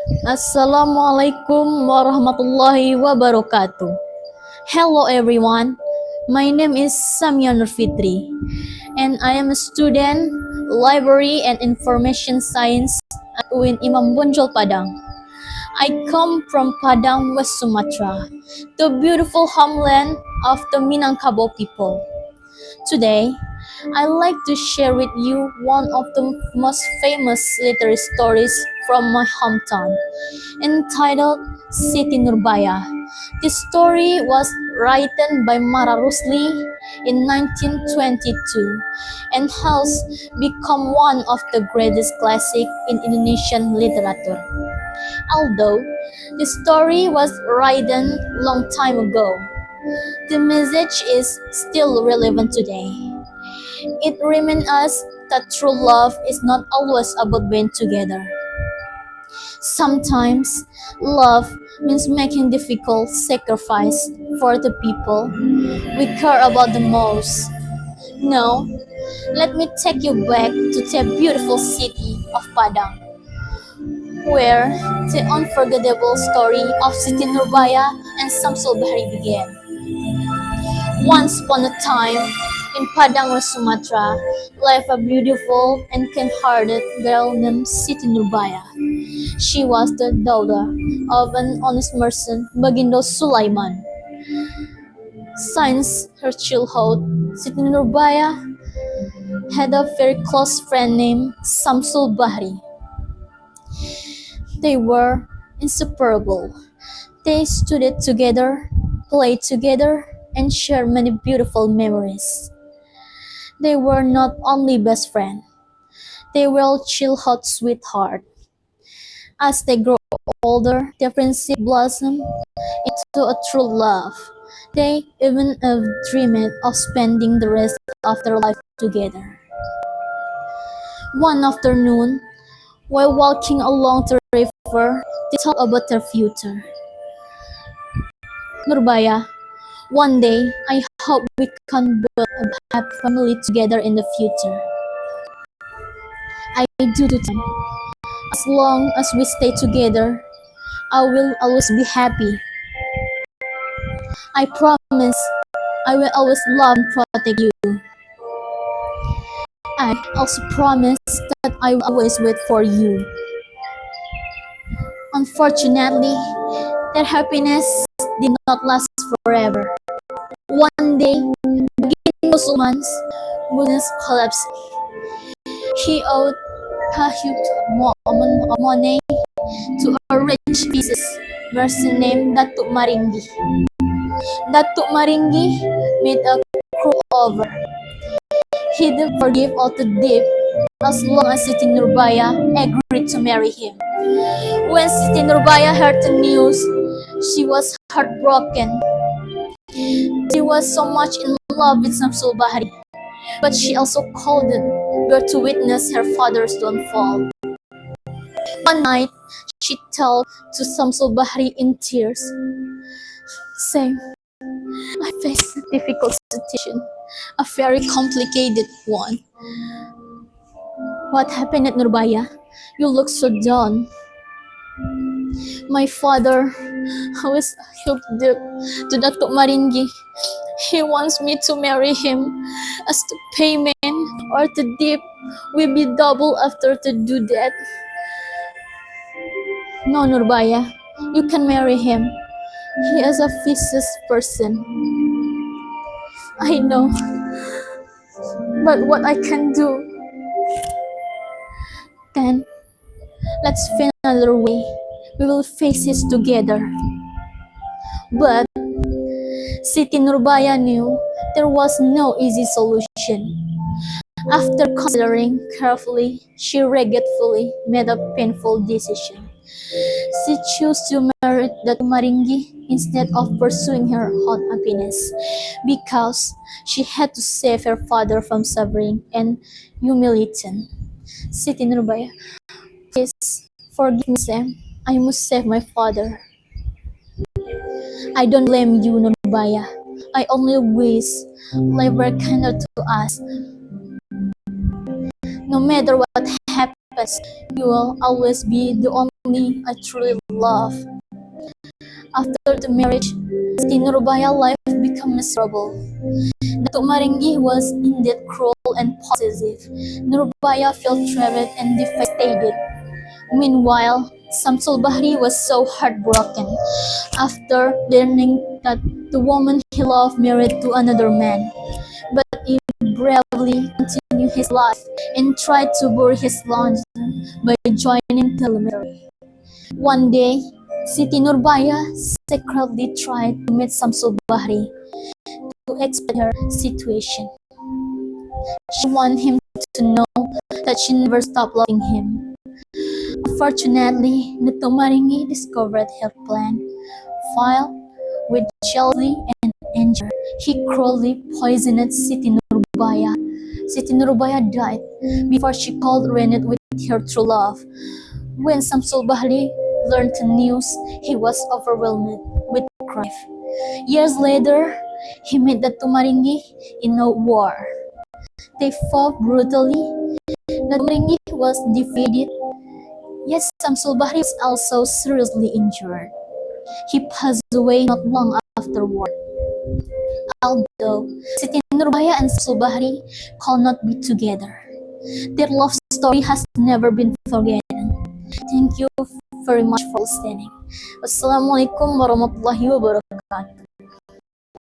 Assalamualaikum warahmatullahi wabarakatuh. Hello everyone, my name is Samia Nurfitri and I am a student, Library and Information Science at UIN Imam Bonjol Padang. I come from Padang, West Sumatra, the beautiful homeland of the Minangkabau people. Today, I'd like to share with you one of the most famous literary stories from my hometown, entitled Siti Nurbaya. This story was written by Mara Rusli in 1922 and has become one of the greatest classics in Indonesian literature. Although the story was written long time ago, the message is still relevant today. It reminds us that true love is not always about being together. Sometimes love means making difficult sacrifice for the people we care about the most. Now, let me take you back to the beautiful city of Padang, where the unforgettable story of Siti Nurbaya and Samsul Bahri began. Once upon a time, in Padang, Sumatra, lived a beautiful and kind-hearted girl named Siti Nurbaya. She was the daughter of an honest merchant, Bagindo Sulaiman. Since her childhood, Siti Nurbaya had a very close friend named Samsul Bahri. They were inseparable. They studied together, played together, and shared many beautiful memories. They were not only best friends, they were childhood sweethearts. As they grew older, their friendship blossomed into a true love. They even dreamed of spending the rest of their life together. One afternoon, while walking along the river, they talked about their future. Nurbaya, one day, I hope we can build a happy family together in the future. I do too. As long as we stay together, I will always be happy. I promise I will always love and protect you. I also promise that I will always wait for you. Unfortunately, their happiness did not last forever. One day, Baginda Sulaiman's business collapsed. He owed a huge amount of money to a rich business merchant named Datuk Maringgi. Datuk Maringgi made a cruel offer. He didn't forgive all the debt as long as Siti Nurbaya agreed to marry him. When Siti Nurbaya heard the news, she was heartbroken. She was so much in love with Samsul Bahri, but she also couldn't bear to witness her father's downfall. One night, she told to Samsul Bahri in tears, saying, I face a difficult situation, a very complicated one. What happened at Nurbaya? You look so down. My father always helped to Datuk Maringgi. He wants me to marry him as the payment or the debt will be double after to do that. No, Nurbaya, you can marry him. He is a vicious person. I know, but what I can do? Then, let's find another way. We will face this together. But Siti Nurbaya knew there was no easy solution. After considering carefully, she regretfully made a painful decision. She chose to marry Datuk Maringgi instead of pursuing her own happiness, because she had to save her father from suffering and humiliation. Siti Nurbaya, please forgive me, Sam. I must save my father. I don't blame you, Nurbaya. I only wish life were kinder to us. No matter what happens, you will always be the only me I truly love. After the marriage, Siti Nurbaya's life became miserable. Datuk Maringgi was indeed cruel and possessive. Nurbaya felt trapped and devastated. Meanwhile, Samsul Bahri was so heartbroken after learning that the woman he loved married to another man. But he bravely continued his life and tried to bury his London by joining the military. One day, Siti Nurbaya secretly tried to meet Samsul Bahri to explain her situation. She wanted him to know that she never stopped loving him. Unfortunately, Datuk Maringgi discovered her plan. Filled with jealousy and anger, he cruelly poisoned Siti Nurbaya. Siti Nurbaya died before she could reunite with her true love. When Samsul Bahri learned the news, he was overwhelmed with grief. Years later, he met Datuk Maringgi in a war. They fought brutally. Datuk Maringgi was defeated, yet Samsul Bahri was also seriously injured. He passed away not long afterward. Although Siti Nurbaya and Samsul Bahri could not be together, their love story has never been forgotten. Thank you very much for listening. Wassalamualaikum warahmatullahi wabarakatuh.